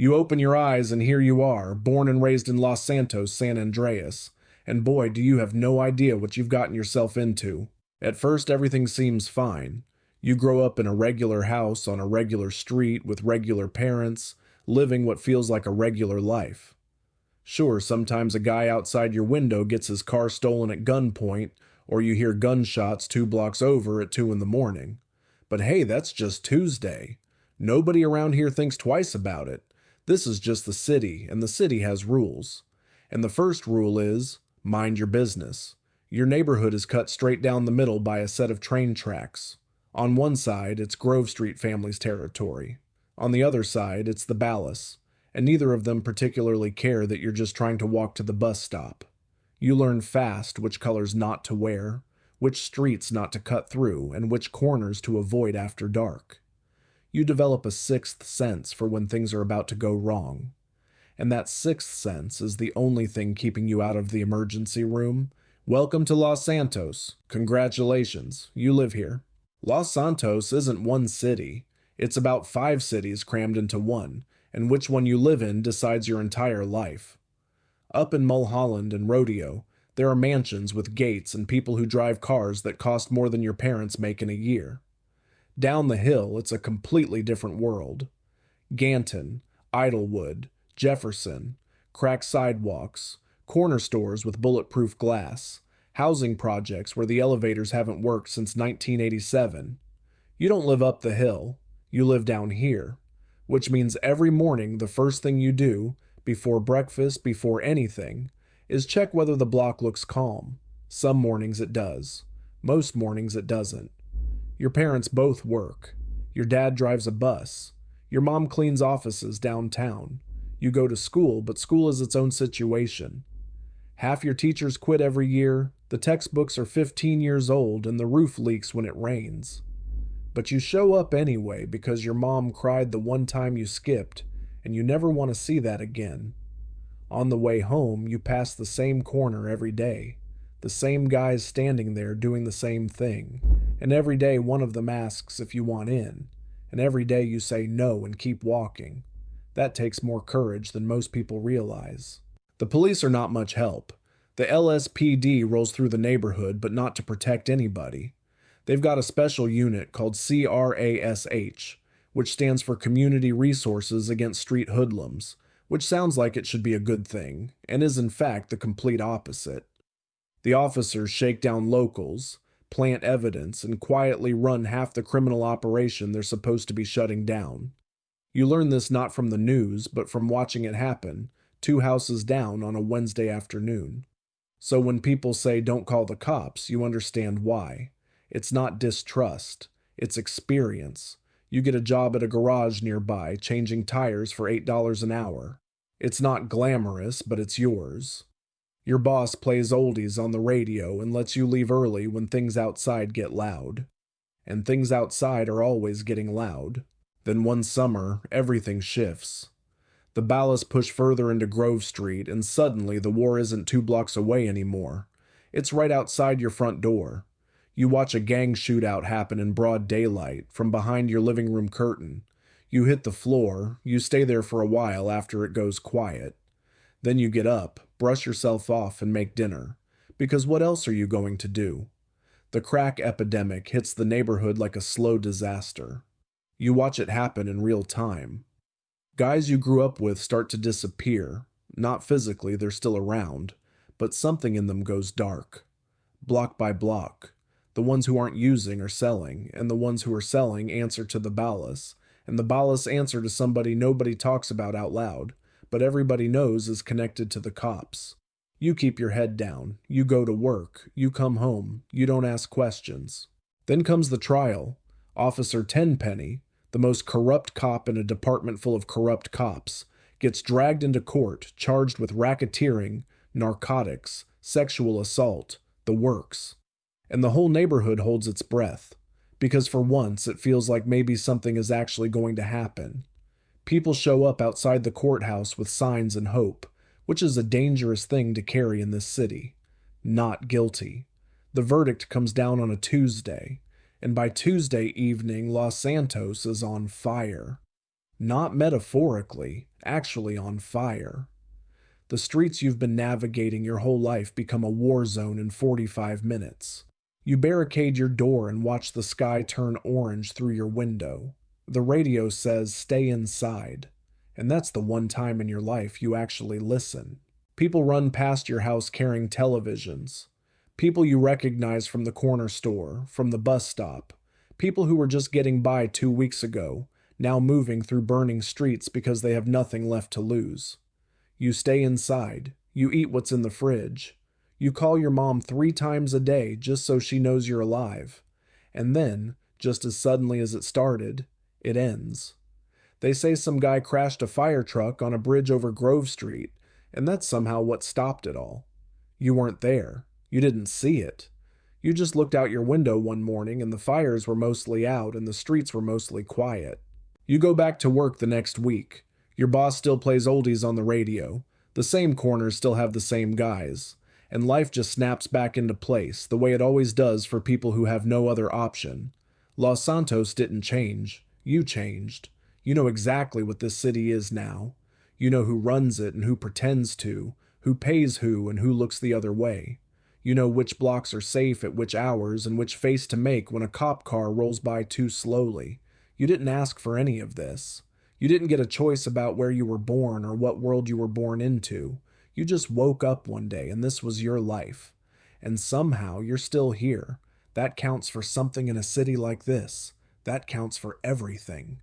You open your eyes and here you are, born and raised in Los Santos, San Andreas, and boy, do you have no idea what you've gotten yourself into. At first, everything seems fine. You grow up in a regular house on a regular street with regular parents, living what feels like a regular life. Sure, sometimes a guy outside your window gets his car stolen at gunpoint, or you hear gunshots 2 blocks over at 2 in the morning. But hey, that's just Tuesday. Nobody around here thinks twice about it. This is just the city, and the city has rules. And the first rule is, mind your business. Your neighborhood is cut straight down the middle by a set of train tracks. On one side, it's Grove Street family's territory. On the other side, it's the Ballas, and neither of them particularly care that you're just trying to walk to the bus stop. You learn fast which colors not to wear, which streets not to cut through, and which corners to avoid after dark. You develop a sixth sense for when things are about to go wrong. And that sixth sense is the only thing keeping you out of the emergency room. Welcome to Los Santos. Congratulations, you live here. Los Santos isn't one city. It's about 5 cities crammed into one, and which one you live in decides your entire life. Up in Mulholland and Rodeo, there are mansions with gates and people who drive cars that cost more than your parents make in a year. Down the hill, it's a completely different world. Ganton, Idlewood, Jefferson, cracked sidewalks, corner stores with bulletproof glass, housing projects where the elevators haven't worked since 1987. You don't live up the hill, you live down here, which means every morning the first thing you do, before breakfast, before anything, is check whether the block looks calm. Some mornings it does. Most mornings it doesn't. Your parents both work. Your dad drives a bus. Your mom cleans offices downtown. You go to school, but school is its own situation. Half your teachers quit every year, the textbooks are 15 years old, and the roof leaks when it rains. But you show up anyway because your mom cried the one time you skipped, and you never want to see that again. On the way home, you pass the same corner every day. The same guys standing there doing the same thing, and every day one of them asks if you want in, and every day you say no and keep walking. That takes more courage than most people realize. The police are not much help. The LSPD rolls through the neighborhood, but not to protect anybody. They've got a special unit called CRASH, which stands for Community Resources Against Street Hoodlums, which sounds like it should be a good thing, and is in fact the complete opposite. The officers shake down locals, plant evidence, and quietly run half the criminal operation they're supposed to be shutting down. You learn this not from the news, but from watching it happen, 2 houses down on a Wednesday afternoon. So when people say don't call the cops, you understand why. It's not distrust, it's experience. You get a job at a garage nearby, changing tires for $8 an hour. It's not glamorous, but it's yours. Your boss plays oldies on the radio and lets you leave early when things outside get loud. And things outside are always getting loud. Then one summer, everything shifts. The Ballas push further into Grove Street, and suddenly the war isn't 2 blocks away anymore. It's right outside your front door. You watch a gang shootout happen in broad daylight, from behind your living room curtain. You hit the floor, you stay there for a while after it goes quiet. Then you get up, brush yourself off, and make dinner. Because what else are you going to do? The crack epidemic hits the neighborhood like a slow disaster. You watch it happen in real time. Guys you grew up with start to disappear. Not physically, they're still around, but something in them goes dark. Block by block. The ones who aren't using are selling, and the ones who are selling answer to the Ballas, and the Ballas answer to somebody nobody talks about out loud, but everybody knows is connected to the cops. You keep your head down, you go to work, you come home, you don't ask questions. Then comes the trial. Officer Tenpenny, the most corrupt cop in a department full of corrupt cops, gets dragged into court, charged with racketeering, narcotics, sexual assault, the works. And the whole neighborhood holds its breath, because for once it feels like maybe something is actually going to happen. People show up outside the courthouse with signs and hope, which is a dangerous thing to carry in this city. Not guilty. The verdict comes down on a Tuesday, and by Tuesday evening, Los Santos is on fire. Not metaphorically, actually on fire. The streets you've been navigating your whole life become a war zone in 45 minutes. You barricade your door and watch the sky turn orange through your window. The radio says stay inside, and that's the one time in your life you actually listen. People run past your house carrying televisions. People you recognize from the corner store, from the bus stop. People who were just getting by 2 weeks ago, now moving through burning streets because they have nothing left to lose. You stay inside. You eat what's in the fridge. You call your mom 3 times a day just so she knows you're alive. And then, just as suddenly as it started, it ends. They say some guy crashed a fire truck on a bridge over Grove Street, and that's somehow what stopped it all. You weren't there. You didn't see it. You just looked out your window one morning and the fires were mostly out and the streets were mostly quiet. You go back to work the next week. Your boss still plays oldies on the radio. The same corners still have the same guys. And life just snaps back into place, the way it always does for people who have no other option. Los Santos didn't change. You changed. You know exactly what this city is now. You know who runs it and who pretends to, who pays who and who looks the other way. You know which blocks are safe at which hours and which face to make when a cop car rolls by too slowly. You didn't ask for any of this. You didn't get a choice about where you were born or what world you were born into. You just woke up one day and this was your life. And somehow you're still here. That counts for something in a city like this. That counts for everything.